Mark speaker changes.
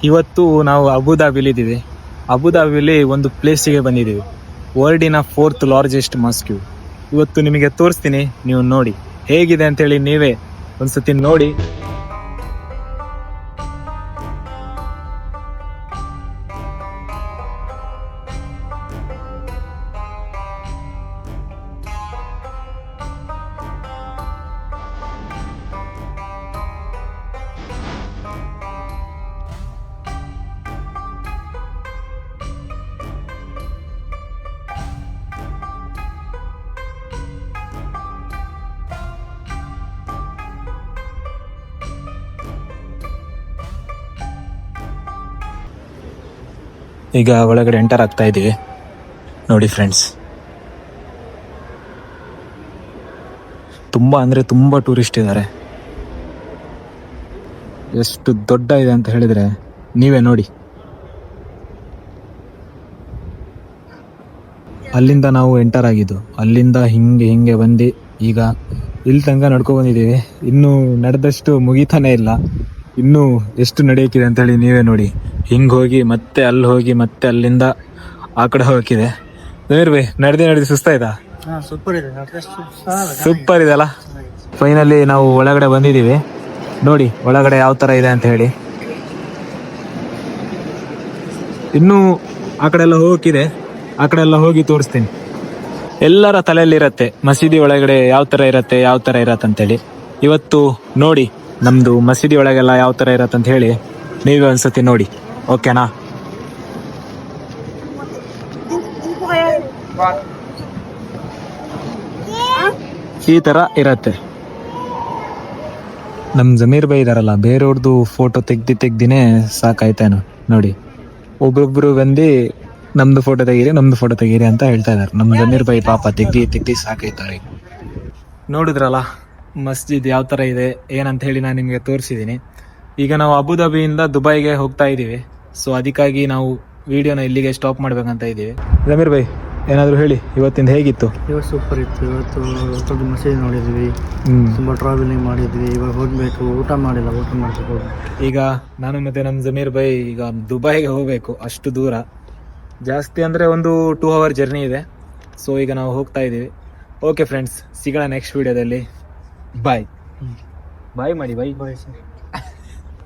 Speaker 1: ಇವತ್ತು ನಾವು ಅಬುದಾಬಿಲಿದ್ದೀವಿ. ಅಬುದಾಬಿಲಿ ಒಂದು ಪ್ಲೇಸಿಗೆ ಬಂದಿದ್ದೀವಿ, ವರ್ಲ್ಡಿನ 4th ಲಾರ್ಜೆಸ್ಟ್ ಮಾಸ್ಕ್. ಇವತ್ತು ನಿಮಗೆ ತೋರಿಸ್ತೀನಿ, ನೀವು ನೋಡಿ ಹೇಗಿದೆ ಅಂತೇಳಿ ನೀವೇ ಒಂದ್ಸತಿ ನೋಡಿ. ಈಗ ಒಳಗಡೆ ಎಂಟರ್ ಆಗ್ತಾ ಇದ್ದೀವಿ. ನೋಡಿ ಫ್ರೆಂಡ್ಸ್, ತುಂಬ ಅಂದರೆ ತುಂಬ ಟೂರಿಸ್ಟ್ ಇದ್ದಾರೆ. ಎಷ್ಟು ದೊಡ್ಡ ಇದೆ ಅಂತ ಹೇಳಿದರೆ ನೀವೇ ನೋಡಿ. ಅಲ್ಲಿಂದ ನಾವು ಎಂಟರ್ ಆಗಿದ್ದು, ಅಲ್ಲಿಂದ ಹಿಂಗೆ ಬಂದು ಈಗ ಇಲ್ಲಿ ತನಕ ನಡ್ಕೊ ಬಂದಿದ್ದೀವಿ. ಇನ್ನೂ ನಡೆದಷ್ಟು ಮುಗಿತಾನೆ ಇಲ್ಲ, ಇನ್ನೂ ಎಷ್ಟು ನಡೆಯೋಕ್ಕಿದೆ ಅಂತೇಳಿ ನೀವೇ ನೋಡಿ. ಹಿಂಗೆ ಹೋಗಿ ಮತ್ತೆ ಅಲ್ಲಿ ಹೋಗಿ ಮತ್ತೆ ಅಲ್ಲಿಂದ ಆ ಕಡೆ ಹೋಗೋಕ್ಕಿದೆ. ಜಮೀರ್ ಬೈ, ನಡೆದು ಸುಸ್ತಾಯ್ತಾ? ಸೂಪರ್ ಇದೆ ಅಲ್ಲ. ಫೈನಲಿ ನಾವು ಒಳಗಡೆ ಬಂದಿದ್ದೀವಿ. ನೋಡಿ ಒಳಗಡೆ ಯಾವ ಥರ ಇದೆ ಅಂತ ಹೇಳಿ. ಇನ್ನೂ ಆ ಕಡೆ ಎಲ್ಲ ಹೋಗೋಕ್ಕಿದೆ, ಆ ಕಡೆ ಎಲ್ಲ ಹೋಗಿ ತೋರಿಸ್ತೀನಿ. ಎಲ್ಲರ ತಲೆಯಲ್ಲಿರತ್ತೆ ಮಸೀದಿ ಒಳಗಡೆ ಯಾವ ಥರ ಇರತ್ತೆ ಅಂತೇಳಿ. ಇವತ್ತು ನೋಡಿ ನಮ್ಮದು ಮಸೀದಿ ಒಳಗೆಲ್ಲ ಯಾವ ಥರ ಇರತ್ತಂತ ಹೇಳಿ ನೀವೇ ಒಂದ್ಸತಿ ನೋಡಿ, ಓಕೆನಾ? ಈ ಥರ ಇರತ್ತೆ. ನಮ್ಮ ಜಮೀರ್ ಬೈ ಇದಾರಲ್ಲ, ಬೇರೆಯವ್ರದ್ದು ಫೋಟೋ ತೆಗ್ದಿನೇ ಸಾಕಾಯ್ತೇನೋ. ನೋಡಿ ಒಬ್ಬೊಬ್ರು ಬಂದು ನಮ್ದು ಫೋಟೋ ತೆಗೀರಿ ಅಂತ ಹೇಳ್ತಾ ಇದ್ದಾರೆ. ನಮ್ಮ ಜಮೀರ್ ಬೈ ಪಾಪ ತೆಗ್ದಿ ಸಾಕೈತಾರೆ. ನೋಡಿದ್ರಲ್ಲ ಮಸ್ಜಿದ್ ಯಾವ ಥರ ಇದೆ ಏನಂತ ಹೇಳಿ ನಾನು ನಿಮಗೆ ತೋರಿಸಿದ್ದೀನಿ. ಈಗ ನಾವು ಅಬುದಾಬಿಯಿಂದ ದುಬೈಗೆ ಹೋಗ್ತಾ ಇದ್ದೀವಿ. ಸೊ ಅದಕ್ಕಾಗಿ ನಾವು ವಿಡಿಯೋನ ಇಲ್ಲಿಗೆ ಸ್ಟಾಪ್ ಮಾಡ್ಬೇಕಂತ ಇದ್ದೀವಿ. ಜಮೀರ್ ಬೈ ಏನಾದರೂ ಹೇಳಿ, ಇವತ್ತಿಂದ ಹೇಗಿತ್ತು?
Speaker 2: ಇವತ್ತು ಸೂಪರ್ ಇತ್ತು. ಇವತ್ತು ಮಸೀದಿ ನೋಡಿದ್ವಿ, ತುಂಬ ಟ್ರಾವೆಲಿಂಗ್ ಮಾಡಿದ್ವಿ. ಇವಾಗ ಹೋಗಬೇಕು, ಊಟ ಮಾಡಿಲ್ಲ, ಊಟ ಮಾಡಬೇಕು.
Speaker 1: ಈಗ ನಾನು ಮತ್ತೆ ನಮ್ಮ ಜಮೀರ್ ಬೈ ಈಗ ದುಬೈಗೆ ಹೋಗಬೇಕು. ಅಷ್ಟು ದೂರ, ಜಾಸ್ತಿ ಅಂದರೆ ಒಂದು 2 hour ಜರ್ನಿ ಇದೆ. ಸೊ ಈಗ ನಾವು ಹೋಗ್ತಾ ಇದ್ದೀವಿ. ಓಕೆ ಫ್ರೆಂಡ್ಸ್, ಸಿಗೋಣ ನೆಕ್ಸ್ಟ್ ವಿಡಿಯೋದಲ್ಲಿ. ಬಾಯ್ ಮಾಡಿ.
Speaker 2: Bye sir.